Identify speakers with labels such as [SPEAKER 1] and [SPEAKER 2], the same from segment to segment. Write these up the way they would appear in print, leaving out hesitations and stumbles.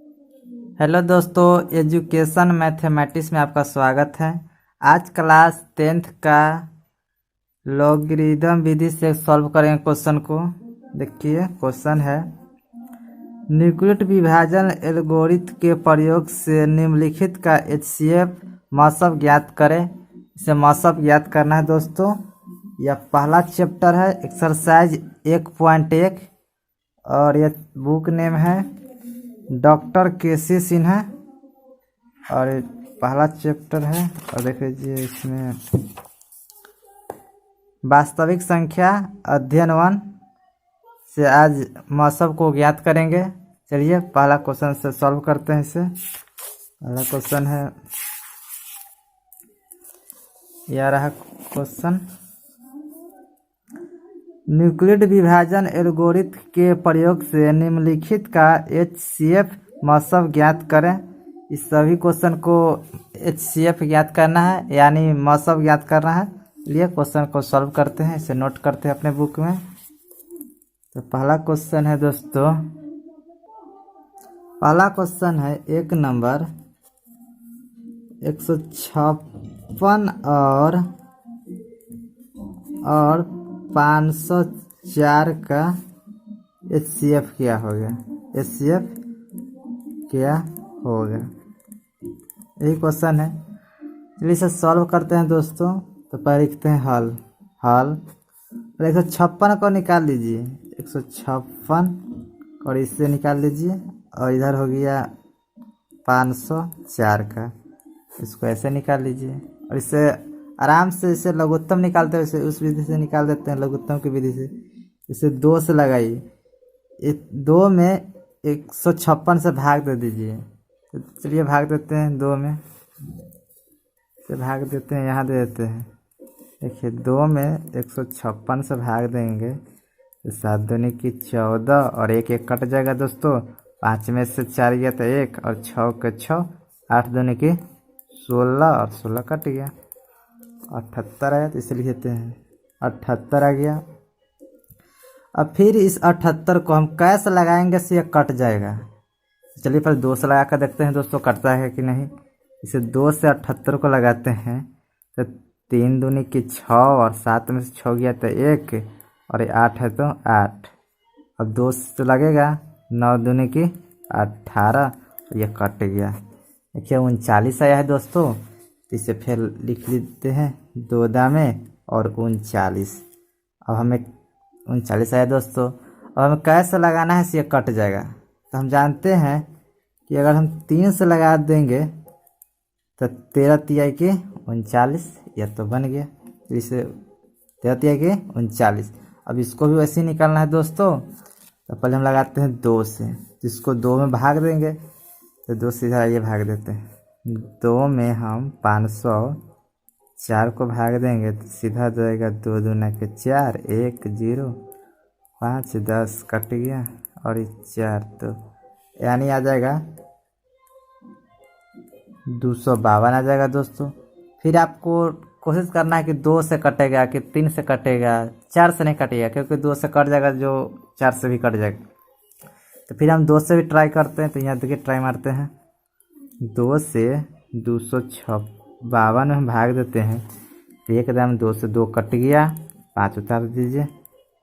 [SPEAKER 1] Hello दोस्तों, education mathematics में आपका स्वागत है। आज क्लास 10th का लॉगरिदम विधि से सॉल्व करेंगे क्वेश्चन को। देखिए क्वेश्चन है, न्यूक्लियर विभाजन एल्गोरिथम के प्रयोग से निम्नलिखित का एचसीएफ मॉसअप ज्ञात करें। इसे मॉसअप ज्ञात करना है दोस्तों। यह पहला चैप्टर है, एक्सरसाइज 1.1 और यह बुक नेम है डॉक्टर केसी सिन्हा और पहला चैप्टर है। और देख लीजिए इसमें वास्तविक संख्या अध्ययन 1 से आज मॉसअप को ज्ञात करेंगे। चलिए पहला क्वेश्चन से सॉल्व करते हैं इसे। पहला क्वेश्चन है, यह रहा क्वेश्चन, न्यूक्लियर विभाजन एल्गोरिथम के प्रयोग से निम्नलिखित का एचसीएफ मॉसअप ज्ञात करें। इस सभी क्वेश्चन को एचसीएफ ज्ञात करना है, यानी मॉसअप ज्ञात करना है। लिए क्वेश्चन को सॉल्व करते हैं, इसे नोट करते हैं अपने बुक में। तो पहला क्वेश्चन है दोस्तों, पहला क्वेश्चन है 1 नंबर 156 और 504 का एचसीएफ क्या होगा। एचसीएफ क्या होगा, यही क्वेश्चन है। चलिए इसे सॉल्व करते हैं दोस्तों। तो पहले लिखते हैं हल। और 156 को निकाल लीजिए, 156 और इससे निकाल लीजिए। और इधर हो गया 504 का, इसको ऐसे निकाल लीजिए। और इससे आराम से इसे लघुत्तम निकालते हैं, इसे उस विधि से निकाल देते हैं, लघुत्तम की विधि से। इसे 2 से लगाइए, 2 में 156 से भाग दे दीजिए। तो चलिए भाग देते हैं 2 में, से भाग देते हैं, यहाँ दे देते हैं। देखिए 2 में 156 से भाग देंगे तो 7 दूनी की 14 और 1 1 कट जाएगा दोस्तों। 5 में से 4 गया तो 1 और 6 के 6, 8 दूनी की 16 और 16 कट गया, 78 आया। तो इसे लिखते हैं 78 आ गया। अब फिर इस 78 को हम कैसे लगाएंगे से यह कट जाएगा। चलिए पहले 2 से लगा कर देखते हैं दोस्तों कटता है कि नहीं। इसे 2 से 78 को लगाते हैं तो 3 दूनी की 6 और 7 में से 6 गया तो 1 और 8 है तो 8। अब 2 से तो लगेगा, 9 दूनी की 18 और यह कट गया। देखिए 39 आया है दोस्तों। तो इसे फिर लिख लेते हैं 2 दामे और 39। अब हमें 39 आया दोस्तों। अब हमें कैसे लगाना है से यह कट जाएगा। तो हम जानते हैं कि अगर हम 3 से लगा देंगे तो 13 तिहाई के 39, यह तो बन गया। तो इसे 13 तिहाई के 39। अब इसको भी वैसे ही निकालना है दोस्तों। तो पहले हम लगाते हैं 2 से, जिसको 2 में भाग देंगे तो 2 सीधा ये भाग देते हैं। 2 में हम 504 को भाग देंगे तो सीधा जाएगा 2 दूना के 4, 1 0 5 10 कट गया और 4, तो यानी आ जाएगा 252 आ जाएगा दोस्तों। फिर आपको कोशिश करना है कि 2 से कटेगा कि 3 से कटेगा, 4 से नहीं कटेगा, क्योंकि 2 से कट जाएगा जो 4 से भी कट जाएगा। तो फिर हम 2 से भी ट्राई करते हैं। तो यहाँ देखिए ट्राई मारते हैं, 2 से 252 में हम भाग देते हैं तो एकदम 2 से 2 कट गया, 5 उतार दीजिए,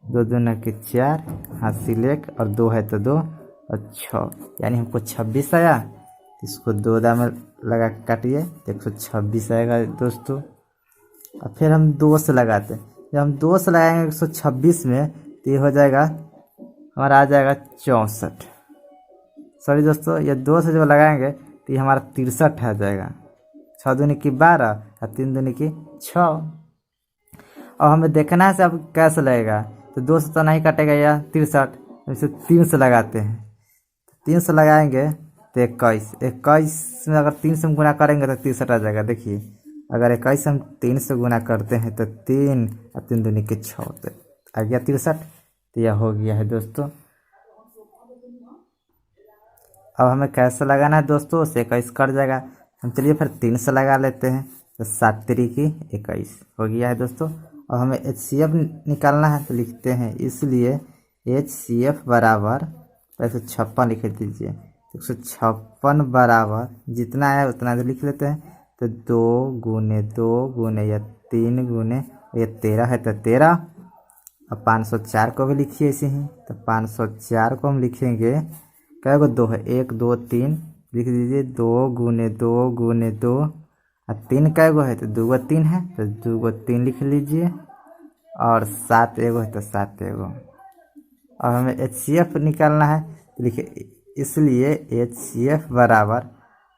[SPEAKER 1] 2 दूना के 4, हासिल 1 और 2 है तो 2 और 6, यानी हमको 26 आया। इसको 2 दाम में लगा के काटिए तो 126 आएगा दोस्तों। और फिर हम 2 से लगाते हैं। जब हम 2 से लगाएंगे 126 में तो ये हो जाएगा, हमारा आ जाएगा 64। सॉरी दोस्तों, ये 2 से जो लगाएंगे तो ये हमारा 63 आ जाएगा। 6 दूनी की 12 और 3 दूनी की 6। और हमें देखना है से अब कैसे लगेगा। तो 2 से तो नहीं कटेगा या 63, इसे 3 से लगाते हैं। 3 से लगाएंगे तो 21 में अगर 3 से हम गुना करेंगे तो 63 आ जाएगा। देखिए अगर 21 हम 3 से गुना करते हैं तो 3 और 3 दूनी के 6, तो आ गया 63। तो यह हो गया है दोस्तों। अब हमें कैसे लगाना है दोस्तों, से 21 कट जाएगा। हम चलिए फिर 3 से लगा लेते हैं तो 7 3 की 21 हो गया है दोस्तों। अब हमें एचसीएफ निकालना है तो लिखते हैं, इसलिए एचसीएफ बराबर 156 लिख दीजिए। 156 बराबर जितना है उतना तो लिख लेते हैं। तो 2 गुने या 3 गुने ये 13 है तो 13। अब 504 को भी लिखिए ऐसे ही। तो 504 को हम लिखेंगे, क्या को 2 है, 1 2 3 लिख दीजिए। 2 गुने 2 और 3 कै गो है तो 2 3 है तो 2 3 लिख लीजिए। और 7 एगो है तो 7 एगो। और हमें HCF निकालना है तो लिखिए, इसलिए HCF बराबर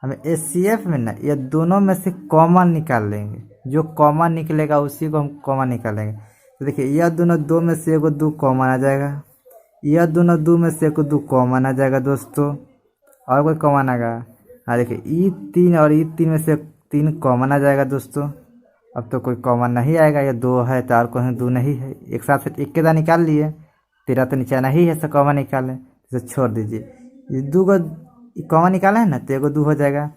[SPEAKER 1] हमें HCF में ना ये दोनों में से कॉमन निकाल लेंगे। जो कॉमन निकलेगा उसी को हम कॉमन निकालेंगे। तो देखिए यह दोनों 2 में से एगो 2 कॉमन आ जाएगा, यह दोनों 2 में से एगो 2 कॉमन आ जाएगा दोस्तों। और कोई कॉमन आएगा, हाँ देखिए E3 और E3 में से 3 कॉमन आ जाएगा दोस्तों। अब तो कोई कॉमन नहीं आएगा, ये 2 है तो और कोई 2 नहीं है, एक साथ एक के दान निकाल लिए। 13 तो नीचे नहीं है तो कॉमन निकालें, तो छोड़ दीजिए। ये 2 को कॉमन निकाला है ना तो एगो 2 हो जाएगा,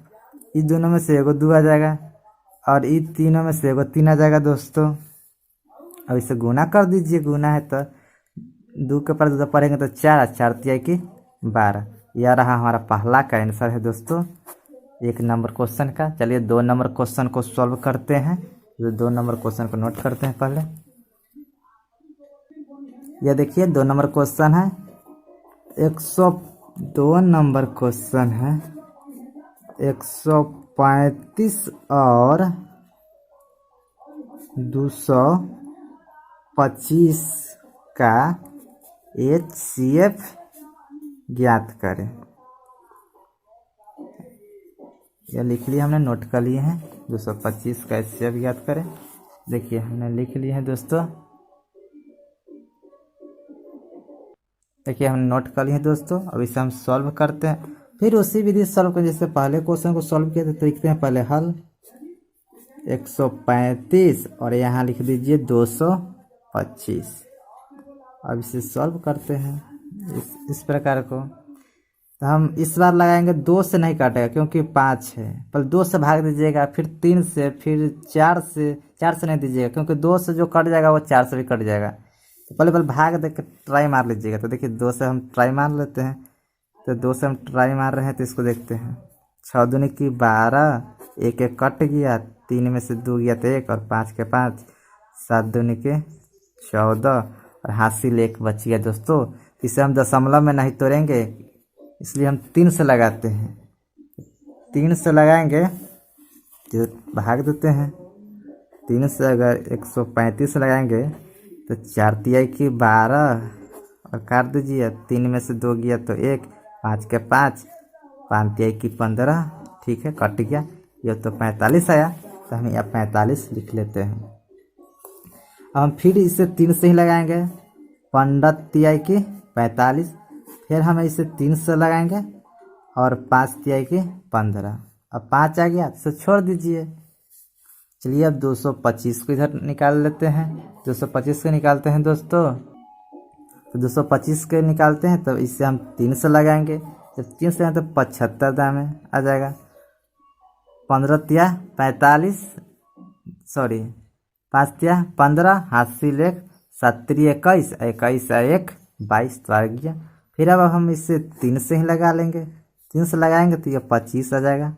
[SPEAKER 1] इस दोनों में से एगो 2 आ जाएगा और इस तीनों में से एगो 3 आ जाएगा दोस्तों। अब इसे गुना कर दीजिए, गुना है तो 2 के पर 2 पढ़ेंगे तो 4 4 तिया की 12। यह रहा हमारा पहला का आंसर है दोस्तों 1 नंबर क्वेश्चन का। चलिए 2 नंबर क्वेश्चन को सॉल्व करते हैं। तो 2 नंबर क्वेश्चन को नोट करते हैं पहले। यह देखिए 2 नंबर क्वेश्चन है, 102 नंबर क्वेश्चन है। 135 और 225 का HCF ज्ञात करें। यह लिख लिया हमने, नोट कर लिए हैं। 225 का HCF ज्ञात करें। देखिए हमने लिख लिए हैं दोस्तों, देखिए हमने नोट कर लिए हैं दोस्तों। अब इसे हम सॉल्व करते हैं, फिर उसी विधि से सॉल्व करें जैसे पहले क्वेश्चन को सॉल्व किया था। तो लिखते हैं पहले हल 135 और यहाँ लिख दीजिए 225। अब इसे सॉल्व करते हैं इस प्रकार को। तो हम इस बार लगाएंगे 2 से नहीं काटेगा क्योंकि 5 है, पर 2 से भाग दीजिएगा, फिर 3 से, फिर 4 से नहीं दीजिएगा क्योंकि 2 से जो कट जाएगा वो 4 से भी कट जाएगा। तो पहले भाग देख के ट्राई मार लीजिएगा। तो देखिए 2 से हम ट्राई मार लेते हैं। तो 2 से हम ट्राई मार रहे हैं तो इसको देखते हैं। 6 दूनी की 12, 1 1 कट गया, 3 में से 2 गया तो 1 और 5 के 5, 7 दूनी के 14 और हासिल 1 बच गया दोस्तों। इसे हम दशमलव में नहीं तोड़ेंगे इसलिए हम 3 से लगाते हैं। 3 से लगाएंगे तो भाग देते हैं। 3 से अगर 135 लगाएंगे तो 4 तिया की 12 और काट दीजिए। 3 में से 2 गया तो 1, 5 के 5, 5 तिया की 15, ठीक है कट गया। यह तो 45 आया तो हम यहाँ 45 लिख लेते हैं। अब हम फिर इसे 3 से ही लगाएंगे, 15 तिया की 45, फिर हम इसे 3 से लगाएंगे और 5 तिया की 15। अब 5 आ गया तो छोड़ दीजिए। चलिए अब 225 को इधर निकाल लेते हैं। 225 को निकालते हैं दोस्तों। तो 225 के निकालते हैं तो इसे हम 3 से लगाएंगे। जब 3 से तो 75 दाम आ जाएगा। 15 तिया 45, सॉरी 5 तिया 15, हासिल 1, 7 3 21, 21 1 22 तो आ गया। फिर अब हम इसे 3 से ही लगा लेंगे। 3 से लगाएंगे तो ये 25 आ जाएगा।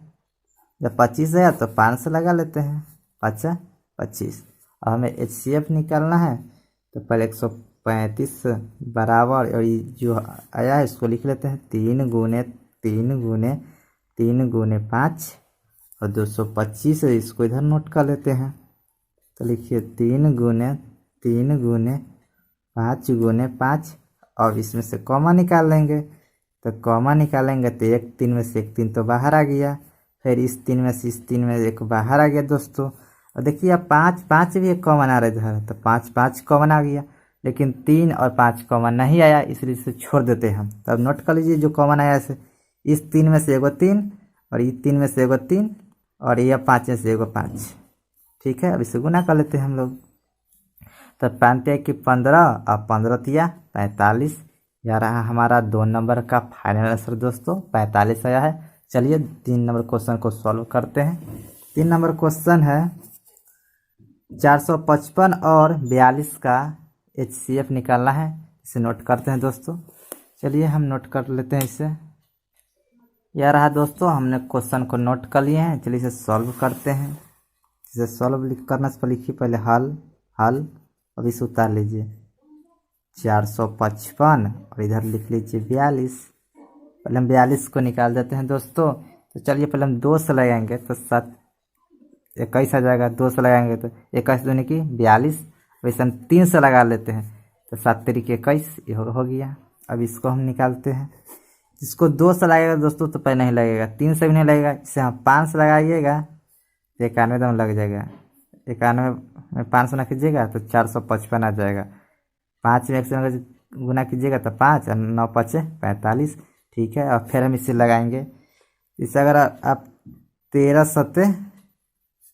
[SPEAKER 1] जब 25 आया तो 5 से लगा लेते हैं, 5 25। अब हमें HCF निकालना है तो पहले 135 बराबर और ये जो आया है इसको लिख लेते हैं 3 गुने 3 गुने 3 गुने 5 और 225 इसको इधर नोट कर लेते हैं। तो लिखिए 3 गुने 3 गुने 5 गुने 5 और इसमें से कॉमा निकाल लेंगे। तो कॉमा निकालेंगे तो 1 3 में से 1 3 तो बाहर आ गया, फिर इस 3 में से इस 3 में 1 बाहर आ गया दोस्तों। और देखिए अब 5 5 भी एक कॉमन आ रहा है तो 5 5 कॉमन आ गया, लेकिन 3 और 5 कॉमन नहीं आया इसलिए इसे छोड़ देते हैं हम। तो अब नोट कर लीजिए जो कॉमन आया इसे, इस 3 में से एगो 3 और ये 3 में से एगो 3 और यह 5 में से एगो 5, ठीक है। अब इसे गुना कर लेते हैं हम लोग। तो 5 तिया की 15 और 15 तिया 45। यह रहा हमारा 2 नंबर का फाइनल आंसर दोस्तों, 45 आया है। चलिए 3 नंबर क्वेश्चन को सॉल्व करते हैं। 3 नंबर क्वेश्चन है 455 और 42 का HCF निकालना है। इसे नोट करते हैं दोस्तों। चलिए हम नोट कर लेते हैं इसे। यह रहा दोस्तों, हमने क्वेश्चन को नोट कर लिए हैं। चलिए इसे सॉल्व करते हैं। इसे सॉल्व करने से लिखिए पहले हल हल, अब इसे उतार लीजिए 455 और इधर लिख लीजिए 42। पहले हम 42 को निकाल देते हैं दोस्तों। तो चलिए पहले हम 2 से लगाएंगे तो 7 21 आ जाएगा। 2 से लगाएंगे तो 21 दूनी की 42। वैसे हम 3 से लगा लेते हैं तो 7 तरीके 21, ये हो गया। अब इसको हम निकालते हैं। जिसको 2 से लगेगा दोस्तों तो पहले नहीं लगेगा, 3 से भी नहीं लगेगा। इसे हम 5 से लगाइएगा तो 91 दम लग जाएगा। 91 में 5 गुना कीजिएगा तो 455 आ जाएगा। 5 में 1 से गुना कीजिएगा तो 5 और 9 5 45। ठीक है, और फिर हम इसे लगाएंगे। इसे अगर आप 13 सत्ते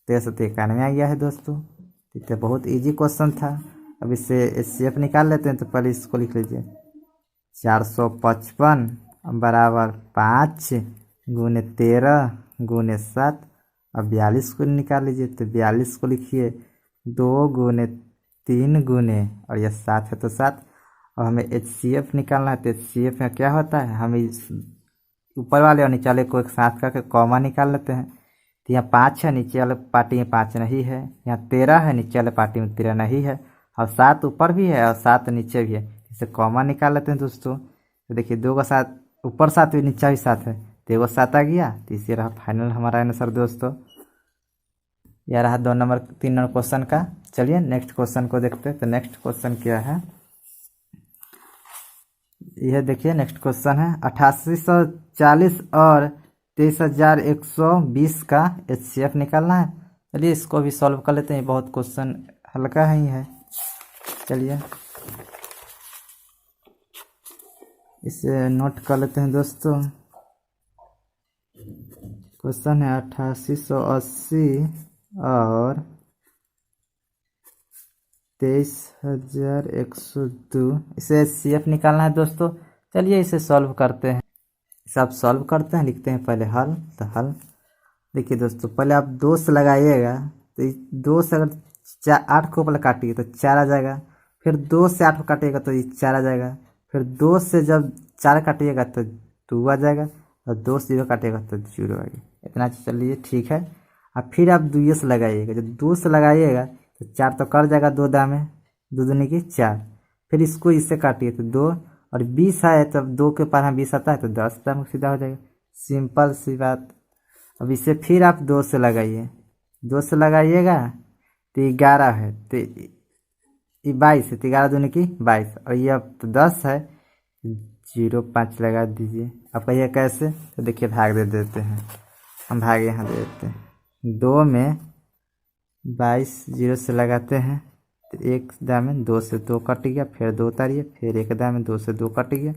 [SPEAKER 1] 91 आ गया है दोस्तों। ठीक है, बहुत इजी क्वेश्चन था। अब इससे एचसीएफ निकाल लेते हैं। तो पहले इसको लिख लीजिए 455 बराबर 5 गुने 13 गुने 7। अब 42 को निकाल लीजिए। तो 42 को लिखिए 2 गुने 3 गुने और यह 7 है तो 7। और हमें एचसीएफ निकालना है। तो एचसीएफ में क्या होता है, हम इस ऊपर वाले और नीचे वाले को एक साथ करके कॉमा निकाल लेते हैं। तो यहाँ 5 है, नीचे वाले पार्टी में 5 नहीं है। यहाँ 13 है, नीचे वाले पार्टी में 13 नहीं है। और 7 ऊपर भी है और 7 नीचे भी है। इसे कॉमा निकाल लेते हैं दोस्तों। तो देखिए 2 का 7 ऊपर 7 भी नीचे भी 7 है तो एगो 7 आ गया। तो इसे रहा फाइनल हमारा आंसर दोस्तों। यह रहा 3 नंबर क्वेश्चन का। चलिए नेक्स्ट क्वेश्चन को देखते हैं। तो नेक्स्ट क्वेश्चन क्या है, यह देखिए नेक्स्ट क्वेश्चन है 8840 और 23120 का एचसीएफ निकालना है। चलिए इसको भी सॉल्व कर लेते हैं। बहुत क्वेश्चन हल्का ही है। चलिए इसे नोट कर लेते हैं दोस्तों। क्वेश्चन है 8880 और 23102। इसे एचसीएफ निकालना है दोस्तों। चलिए इसे सॉल्व करते हैं। इसे आप सॉल्व करते हैं, लिखते हैं पहले हल। तो हल देखिए दोस्तों, पहले आप 2 से लगाइएगा। तो 2 से अगर 8 को पहले काटिए तो 4 आ जाएगा। फिर 2 से 8 को काटिएगा तो ये 4 आ जाएगा। फिर 2 से जब 4 काटिएगा तो 2 आ जाएगा। और 2 से 0 काटिएगा तो 0 आ गया। इतना चलिए ठीक है। अब फिर आप 2 से लगाइएगा। जब 2 से लगाइएगा तो 4 तो कट जाएगा 2 दाम में, 2 दूनी की 4। फिर इसको इससे काटिए तो 2 और 20 है तब 2 के ऊपर हम 20 आता है तो 10 दाम सीधा हो जाएगा। सिंपल सी बात। अब इसे फिर आप 2 से लगाइए। 2 से लगाइएगा तो 11 है तो ये 22 है। तो 11 दूनी की 22 और ये अब तो 10 है। 0.5 लगा दीजिए। अब कहिए कैसे, तो देखिए भाग दे देते हैं। हम भाग यहाँ दे देते हैं। 2 में 22 0 से लगाते हैं तो 1 दाम में 2 से 2 कट गया। फिर 2 उतारिए, फिर 1 दाम में 2 से 2 कट गया।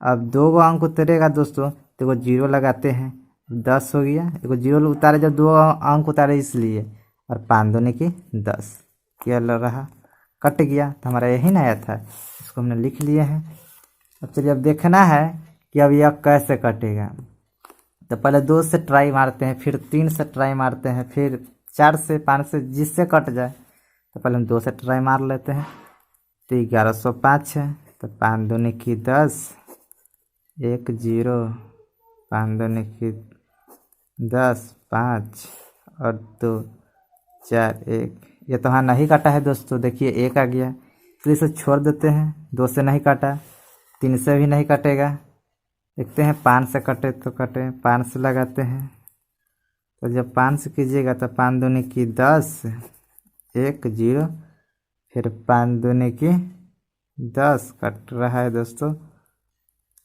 [SPEAKER 1] अब 2 गो अंक उतरेगा दोस्तों तो वो 0 लगाते हैं। 10 हो गया। एगो 0 उतारे जब 2 अंक उतारे इसलिए। और 5 दूनी की 10 क्या लग रहा, कट गया। तो हमारा यही ना आया था, इसको हमने लिख लिए हैं। अब चलिए अब देखना है कि अब यह कैसे कटेगा। तो पहले 2 से ट्राई मारते हैं, फिर 3 से ट्राई मारते हैं, फिर 4 से 5 से, जिससे कट जाए। तो पहले हम 2 से ट्राई मार लेते हैं। तो 1105 है। तो 5 दूनी की 10, 1 0, 5 दूनी की 10, 5 और 2 4 1। ये तो हाँ नहीं काटा है दोस्तों, देखिए 1 आ गया। तो इसे छोड़ देते हैं। 2 से नहीं काटा, 3 से भी नहीं कटेगा। देखते हैं 5 से कटे तो कटे। 5 से लगाते हैं। तो जब 5 से कीजिएगा तो 5 दूनी की 10, 1 0, फिर 5 दूनी की 10 कट रहा है दोस्तों।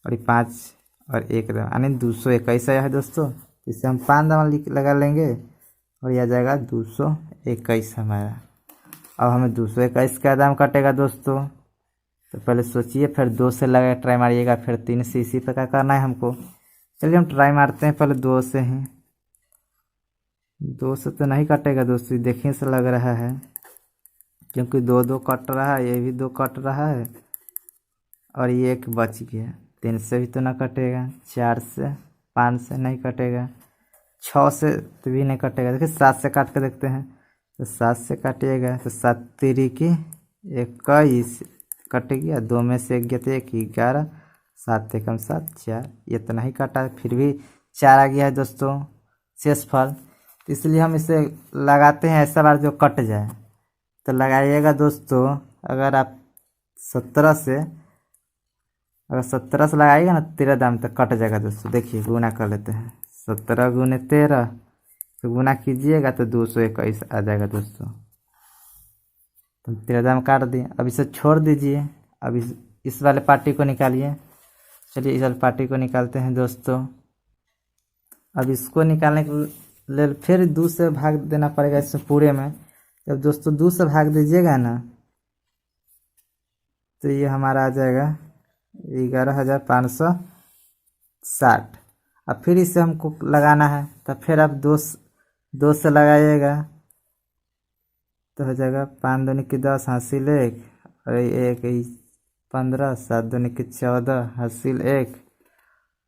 [SPEAKER 1] और ये 5 और 1 यानी 221 आया है दोस्तों। इसे हम 5 दाम लगा लेंगे और यह आ जाएगा 221 हमारा। अब हमें 221 का दाम कटेगा दोस्तों। तो पहले सोचिए, फिर 2 से लगा ट्राई मारिएगा, फिर 3 से। इसी प्रकार करना है हमको। चलिए हम ट्राई मारते हैं पहले 2 से ही। 2 से तो नहीं कटेगा दोस्तों, देखने से लग रहा है, क्योंकि 2 2 कट रहा है, ये भी 2 कट रहा है और ये 1 बच गया। 3 से भी तो ना कटेगा, 4 से 5 से नहीं कटेगा, 6 से तो भी नहीं कटेगा। देखिए 7 से काट के देखते हैं। तो 7 से काटिएगा तो 7 3 की 21 कट गया। 2 में से 1 गया तो 1 11, 7 एकम 7 4। ये तो नहीं काटा, फिर भी 4 आ गया है दोस्तों शेषफल। तो इसलिए हम इसे लगाते हैं ऐसा बार जो कट जाए। तो लगाइएगा दोस्तों, अगर आप 17 से लगाइएगा ना 13 दाम तक कट जाएगा दोस्तों। देखिए गुना कर लेते हैं, 17 गुने 13 तो गुना कीजिएगा तो 221 आ जाएगा दोस्तों। तो 13 दाम काट दिए। अब इसे छोड़ दीजिए। अब इस वाले पार्टी को निकालिए। चलिए इस वाले पार्टी को निकालते हैं दोस्तों। अब इसको निकालने के लिए फिर 2 से भाग देना पड़ेगा इसमें पूरे में। जब दोस्तों 2 से भाग दीजिएगा ना तो ये हमारा आ जाएगा 11,560। अब फिर इसे हमको लगाना है, तो फिर आप 2 से लगाइएगा तो हो जाएगा 5 दूनी की 10 हासिल 1 और 1 15 7 दूनी की 14 हासिल 1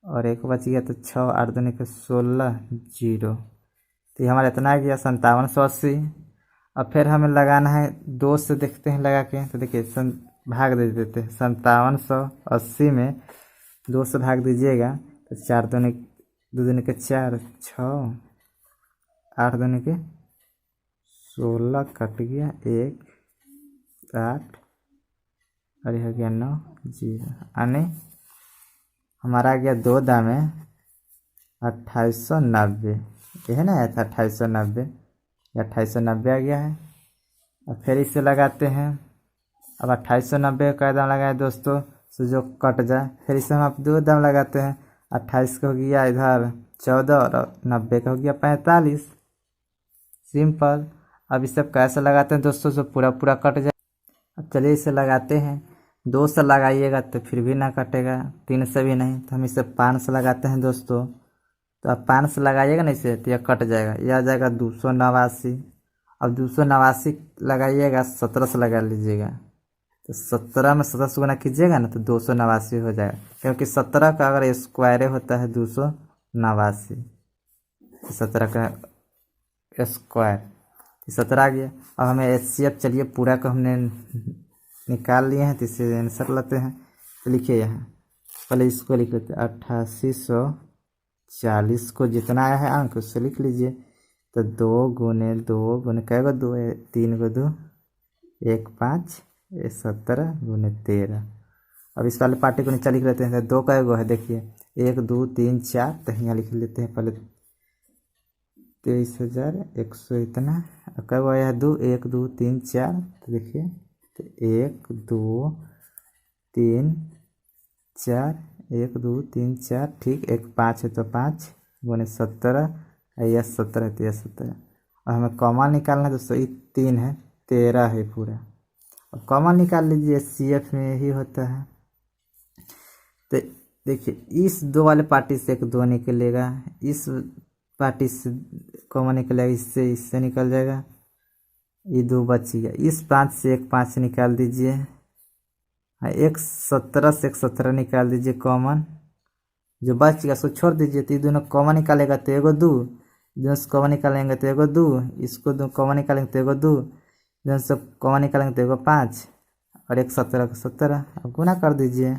[SPEAKER 1] और 1 बच गया तो 6 8 दूनी के 16 0। तो ये हमारा इतना आ गया 5780। अब फिर हमें लगाना है 2 से, देखते हैं लगा के। तो देखिए भाग दे देते हैं 5780 में 2 से भाग दीजिएगा तो 4 दूनी 2 दूनी के 4 6 8 दूनी के 16 कट गया 1 8 और यह हो गया 9 0। यानी हमारा आ गया 2 दाम है 2890। यह ना आया था 2890, या 2890 आ गया है। अब फिर इसे लगाते हैं। अब 2890 का दाम लगाए दोस्तों, तो जो कट जाए। फिर इसे हम आप 2 दाम लगाते हैं। 28 का हो गया इधर 14 और 90 का हो गया 45। सिंपल। अब इसे कैसे लगाते हैं दोस्तों, जो पूरा पूरा कट जाए। अब चलिए इसे लगाते हैं। 2 से लगाइएगा तो फिर भी ना कटेगा, 3 से भी नहीं। तो हम इसे 5 से लगाते हैं दोस्तों। तो आप 5 से लगाइएगा ना इसे तो यह कट जाएगा, यह आ जाएगा 289। अब 289 लगाइएगा, 17 से लगा लीजिएगा तो 17 में 17 से गुना कीजिएगा ना तो 289 हो जाएगा, क्योंकि 17 का अगर स्क्वायर होता है 289। 17 का स्क्वायर 17 आ गया। अब हमें HCF चलिए पूरा को हमने निकाल लिए हैं, तो इसे आंसर लेते हैं। तो लिखिए यहाँ पहले इसको लिख लेते हैं 8840 को जितना आया है अंक उससे लिख लीजिए। तो 2 गुने 2 गुने कै गो 2 है 3 गो 2 1 5 17 गुने 13। अब इस वाले पार्टी को नीचे लिख लेते हैं। तो 2 कै गो है देखिए 1 2 3 4, तो यहाँ लिख लेते हैं पहले 23,100 इतना। कै गो आया है 2 1 2 3 4, तो देखिए तो 1 2 3 4 1 2 3 4 ठीक। 1 5 है तो 5 गुने 17 यह 17 है तो यह 17। और हमें कॉमन निकालना है दोस्तों, ये 3 है 13 है पूरा। अब कॉमन निकाल लीजिए, CF में यही होता है। तो देखिए इस 2 वाले पार्टी से एक 2 निकलेगा, इस पार्टी से कॉमन निकलेगा, इससे निकल जाएगा, ये 2 बच गया। इस 5 से एक 5 निकाल दीजिए, एक 17 से एक 17 निकाल दीजिए कॉमन। जो बच गया उसको छोड़ दीजिए। तो ये दोनों कॉमन निकालेगा तो एगो 2, दोनों से कॉमन निकालेंगे तो एगो 2, इसको दो कॉमन निकालेंगे तो एगो 2, दोनों से कॉमन निकालेंगे तो एगो 5 और एक 17 का 17। अब गुना कर दीजिए।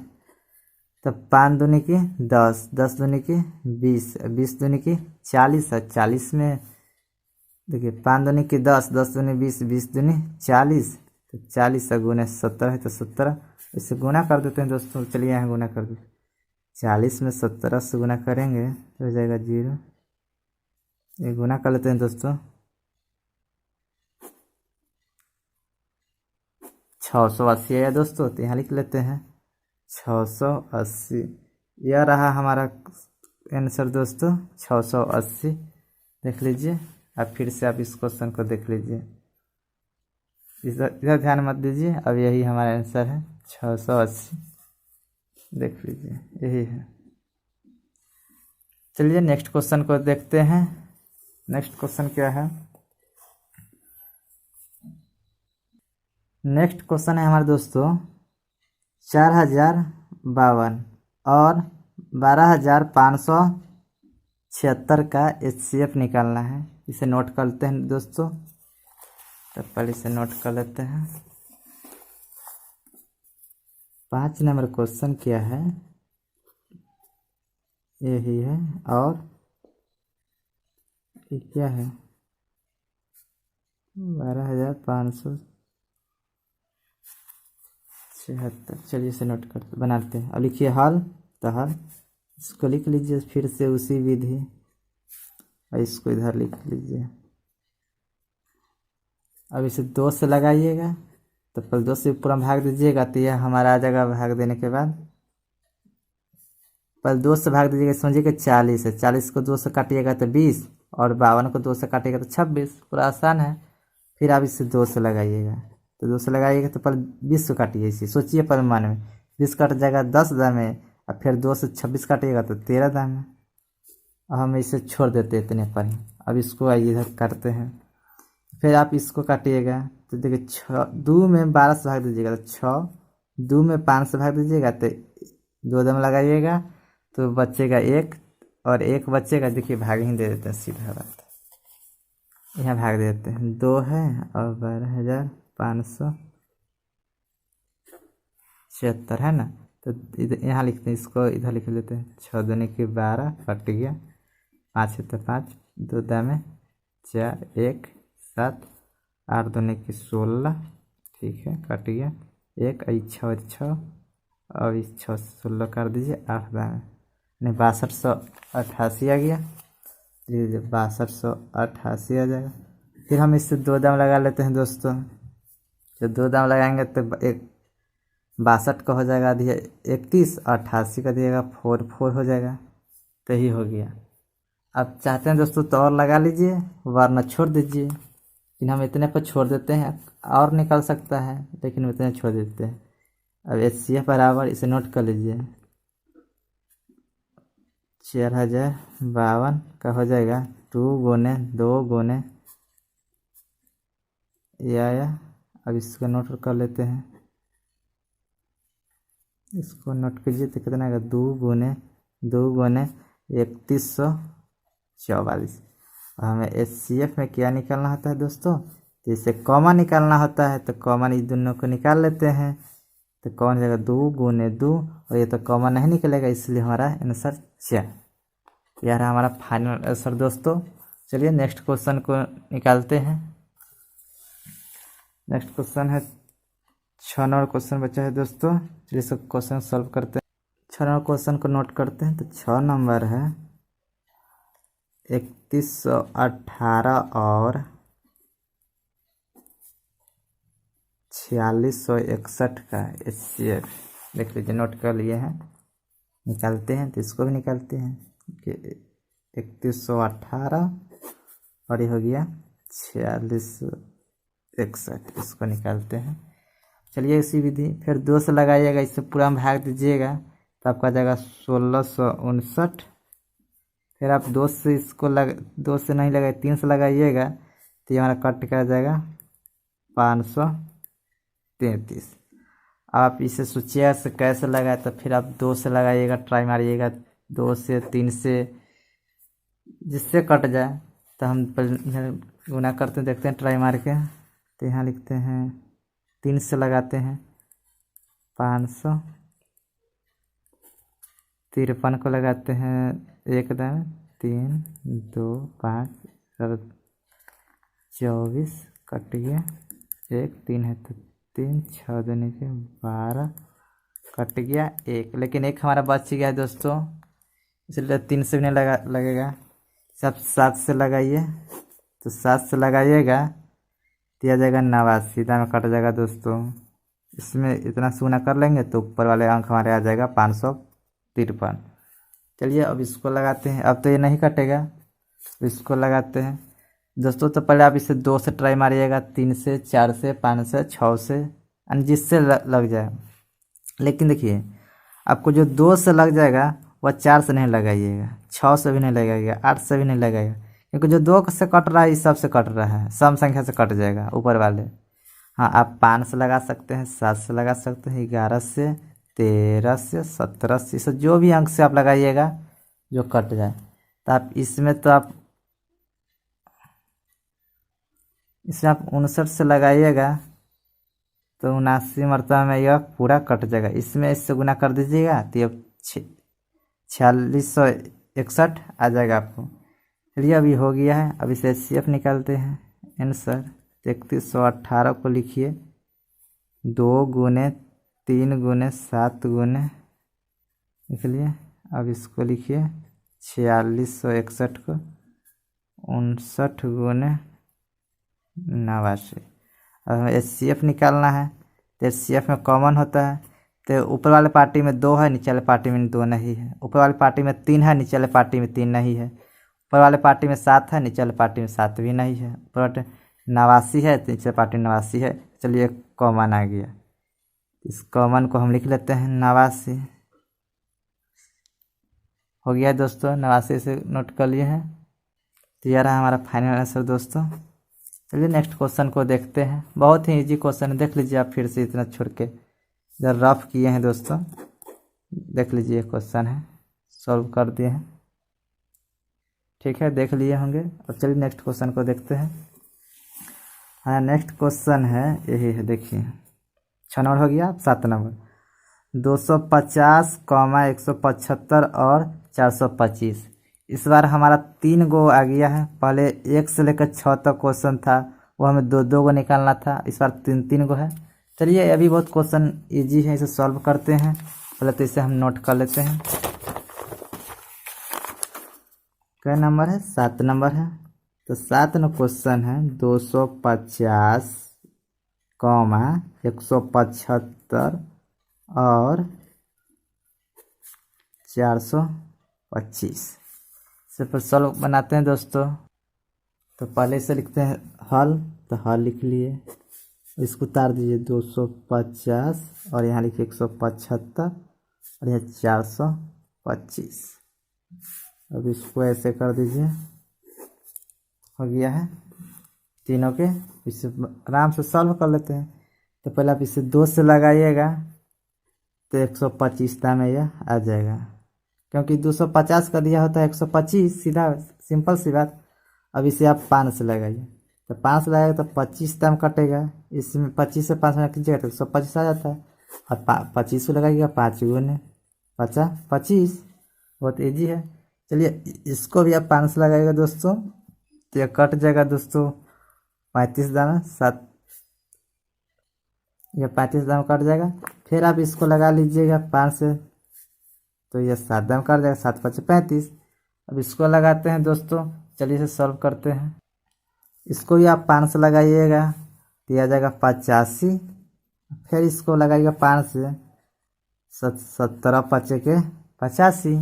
[SPEAKER 1] तो 5 दूनी की 10 10 दूनी की 20 20 दूनी की 40 है। 40 में देखिए 5 दूनी की 10 10 दूनी 20 20 दूनी 40, तो 40 से गुने 17 है तो 17। इसे गुना कर देते हैं दोस्तों। चलिए यहाँ गुना कर दो। 40 में 17 से गुना करेंगे तो हो जाएगा 0। ये गुना कर लेते हैं दोस्तों। 680 है दोस्तों, तो यहाँ लिख लेते हैं 680। यह रहा हमारा आंसर दोस्तों 680। देख लीजिए। अब फिर से आप इस क्वेश्चन को देख लीजिए, इधर ध्यान मत दीजिए। अब यही हमारा आंसर है 680। देख लीजिए यही है। चलिए नेक्स्ट क्वेश्चन को देखते हैं। नेक्स्ट क्वेश्चन क्या है? नेक्स्ट क्वेश्चन है हमारे दोस्तों 4052 और 12,576 का HCF निकालना है। इसे नोट करते हैं दोस्तों। तो पहले इसे नोट कर लेते हैं। 5 नंबर क्वेश्चन क्या है? यही है। और ये क्या है? 12,576। चलिए इसे नोट करते बनाते हैं। अब लिखिए हल। तो हल इसको लिख लीजिए फिर से उसी विधि, और इसको इधर लिख लीजिए। अब इसे 2 से लगाइएगा, तो पहले 2 से पूरा भाग दीजिएगा, तो यह हमारा आ जाएगा। भाग देने के बाद पहले 2 से भाग दीजिएगा, समझिए कि 40 है। 40 को 2 से काटिएगा तो 20, और 52 को 2 से काटिएगा तो 26। पूरा आसान है। फिर आप इसे 2 से लगाइएगा, तो 2 से लगाइएगा तो पहले 20 को काटिए। इसे सोचिए परिमाण में, 20 कट जाएगा 10 दाम में, और फिर 2 से 26 काटिएगा तो 13 दाम में। अब हम इसे छोड़ देते हैं इतने पर ही। अब इसको आइए इधर करते हैं। फिर आप इसको काटिएगा, तो देखिए 6 2 में 12 से भाग दीजिएगा तो 6, 2 में 5 से भाग दीजिएगा तो 2 दम लगाइएगा तो बचेगा 1, और 1 बचेगा। देखिए भाग ही दे देते हैं, सीधा बात यहाँ भाग दे देते हैं। 2 है और 12,576 है ना। तो इधर यहाँ लिखते हैं, इसको इधर लिख लेते हैं। 6 दूनी की 12 कट गया, 5 है तो 5, 2 दाम 4, 1 7, 8 दूनी की 16, ठीक है कट गया 1, 6, अब इस 6 से 16 कर दीजिए, 8 दाम नहीं 6288 आ गया। धीरे 6288 आ जाएगा। फिर हम इससे 2 दाम लगा लेते हैं दोस्तों। जब 2 दाम लगाएंगे तो 62 का हो जाएगा 31, 88 का दिएगा 44 हो जाएगा। तो ही हो गया। आप चाहते हैं दोस्तों तो और लगा लीजिए, वरना छोड़ दीजिए। लेकिन हम इतने पर छोड़ देते हैं, और निकल सकता है लेकिन इतने छोड़ देते हैं। अब HCF बराबर इसे नोट कर लीजिए, 4052 का हो जाएगा 2 गुने 2 गुने या अब इसको नोट कर लेते हैं। इसको नोट कीजिए तो कितना आएगा 2 गुने 3144। और हमें HCF में क्या निकालना होता है दोस्तों? जैसे कॉमन निकालना होता है, तो कॉमन इस दोनों को निकाल लेते हैं। तो कौन जाएगा 2 गुने 2, और ये तो कॉमन नहीं निकलेगा, इसलिए हमारा आंसर 4। यह रहा हमारा फाइनल आंसर दोस्तों। चलिए नेक्स्ट क्वेश्चन को निकालते हैं। नेक्स्ट क्वेश्चन है 6 नंबर क्वेश्चन बचा है दोस्तों। चलिए सब क्वेश्चन सॉल्व करते हैं। 6 नंबर क्वेश्चन को नोट करते हैं। तो 6 नंबर है 3118 और 4661 का HCF देख लीजिए, नोट कर लिए हैं। निकालते हैं तो इसको भी निकालते हैं कि 3118 और ये हो गया 4661, इसको निकालते हैं। चलिए इसी विधि फिर 2 से लगाइएगा, इससे पूरा भाग दीजिएगा तो आपका जाएगा 1659। फिर आप 2 से इसको 2 से नहीं लगाए 3 से लगाइएगा तो ये हमारा कट कर जाएगा 533। आप इसे सोचिएगा से कैसे लगाए, तो फिर आप 2 से लगाइएगा, ट्राई मारिएगा 2 से 3 से, जिससे कट जाए। तो हम गुना करते हैं, देखते हैं ट्राई मार के। तो यहाँ लिखते हैं 3 से लगाते हैं 553 को लगाते हैं 1 दाम 3 2 5 24 कट गया 1 3 है तो 3 6 देने के 12 कट गया 1, लेकिन 1 हमारा बच गया है दोस्तों, इसलिए 3 से भी नहीं लगेगा। सब 7 से लगाइए, तो 7 से लगाइएगा दिया जाएगा 89 दाम कट जाएगा दोस्तों। इसमें इतना सुना कर लेंगे तो ऊपर वाले अंक हमारे आ जाएगा 553। चलिए अब इसको लगाते हैं। अब तो ये नहीं कटेगा, इसको लगाते हैं दोस्तों। तो पहले आप इसे 2 से ट्राई मारिएगा, 3 से 4 से 5 से 6 से, यानी जिससे लग जाए। लेकिन देखिए आपको जो 2 से लग जाएगा वह 4 से नहीं लगाइएगा, 6 से भी नहीं लगाइएगा, 8 से भी नहीं लगाइएगा, क्योंकि जो 2 से कट रहा है इस सब से कट रहा है, सम संख्या से कट जाएगा ऊपर वाले। हाँ आप 5 से लगा सकते हैं, 7 से लगा सकते हैं, 11 से, 13 से, 17 से, जो भी अंक से आप लगाइएगा जो कट जाए। तो आप इसमें 59 से लगाइएगा तो 79 मरतबा में यह पूरा कट जाएगा। इसमें इससे गुना कर दीजिएगा तो ये 4661 आ जाएगा आपको। चलिए अभी हो गया है। अब इसे HCF निकालते हैं। आंसर 3318 को लिखिए 2 गुने 3 गुने 7 गुने, लिख लिए। अब इसको लिखिए 4661 को 59 गुने 89। अब हमें HCF निकालना है। तो HCF में कॉमन होता है, तो ऊपर वाले पार्टी में 2 है, नीचे वाले पार्टी में 2 नहीं है। ऊपर वाले पार्टी में 3 है, नीचे वाले पार्टी में 3 नहीं है। ऊपर वाले पार्टी में 7 है, नीचे वाले पार्टी में 7 भी नहीं है। ऊपर वाले 89 है, नीचे पार्टी में 89 है। चलिए कॉमन आ गया, इस कॉमन को हम लिख लेते हैं 89। हो गया दोस्तों, 89 से नोट कर लिए हैं। तो यह रहा हमारा फाइनल आंसर दोस्तों। चलिए नेक्स्ट क्वेश्चन को देखते हैं। बहुत ही इजी क्वेश्चन है, देख लीजिए आप फिर से, इतना छोड़ के इधर रफ किए हैं दोस्तों। देख लीजिए क्वेश्चन है, सॉल्व कर दिए हैं, ठीक है, देख लिए होंगे। अब चलिए नेक्स्ट क्वेश्चन को देखते हैं। हाँ नेक्स्ट क्वेश्चन है यही है, देखिए 6 नंबर हो गया। 7 नंबर 250, 175 और 425। इस बार हमारा 3 गो आ गया है। पहले 1 से लेकर 6 तक क्वेश्चन था, वो हमें 2 गो निकालना था। इस बार 3 गो है। चलिए अभी बहुत क्वेश्चन इजी है, इसे सॉल्व करते हैं। पहले तो इसे हम नोट कर लेते हैं। क्या नंबर है? 7 नंबर है। तो 7 नंबर क्वेश्चन है 250, 175 और 425 से पर सॉल्व बनाते हैं दोस्तों। तो पहले से लिखते हैं हल। तो हल लिख लिए, इसको उतार दीजिए 250 और यहाँ लिखिए 175 और यहाँ 425। अब इसको ऐसे कर दीजिए, हो गया है तीनों के। इसे आराम से सॉल्व कर लेते हैं। तो पहले आप इसे 2 से लगाइएगा तो 125 में यह आ जाएगा, क्योंकि 250 का दिया होता है 125, सीधा सिंपल सी बात। अब इसे आप 5 से लगाइए, तो 5 से लगाएगा तो 25 टाइम कटेगा। इसमें 25 से 5 में कीजिएगा तो 125 आ जाता है। और 25 को लगाइएगा 5 गुने 50 25। बहुत ईजी है। चलिए इसको भी आप 5 से लगाइएगा दोस्तों, तो यह कट जाएगा दोस्तों 35 दाना 7, यह 35 दाम कट जाएगा। फिर आप इसको लगा लीजिएगा 5 से, तो यह 7 दाम कट जाएगा, 7 5 35। अब इसको लगाते हैं दोस्तों। चलिए इसे सॉल्व करते हैं। इसको भी आप 5 से लगाइएगा तो यह आ जाएगा 85। फिर इसको लगाइएगा 5 से, 17 5 के 85।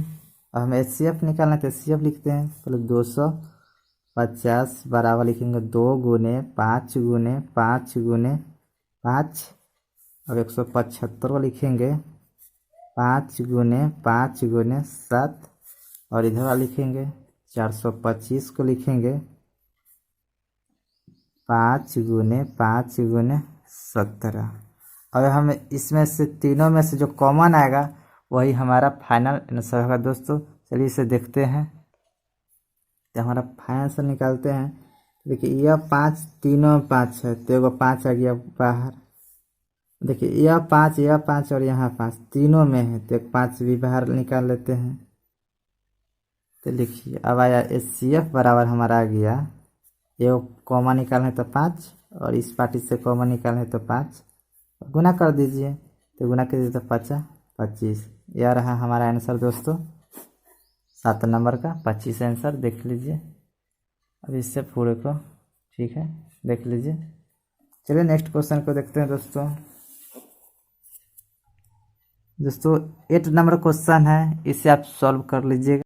[SPEAKER 1] अब हमें HCF निकालना है तो HCF लिखते हैं। पहले 250 बराबर लिखेंगे 2 गुने 5 गुने 5 गुने 5। अब 175 को लिखेंगे 5 गुने 5 गुने 7 और इधर वाला लिखेंगे 425 को लिखेंगे 5 गुने 5 गुने 17। अब हम इसमें से तीनों में से जो कॉमन आएगा वही हमारा फाइनल आंसर होगा दोस्तों। चलिए इसे देखते हैं। तो हमारा फाइनल आंसर निकालते हैं। देखिए यह 5 तीनों में 5 है, तो एगो 5 आ गया बाहर। देखिए यह 5 और यहाँ 5 तीनों में है, तो एक 5 भी बाहर निकाल लेते हैं। तो लिखिए अब आया HCF बराबर हमारा आ गया, एगो कॉमन निकालना है तो 5 और इस पार्टी से कॉमन निकालना है तो 5, गुना कर दीजिए। तो गुना कर दीजिए तो 50 25। यह रहा हमारा आंसर दोस्तों 7 नंबर का 25 आंसर। देख लीजिए अब इससे पूरे को, ठीक है, देख लीजिए। चलिए नेक्स्ट क्वेश्चन को देखते हैं दोस्तों। 8 नंबर क्वेश्चन है, इसे आप सॉल्व कर लीजिएगा।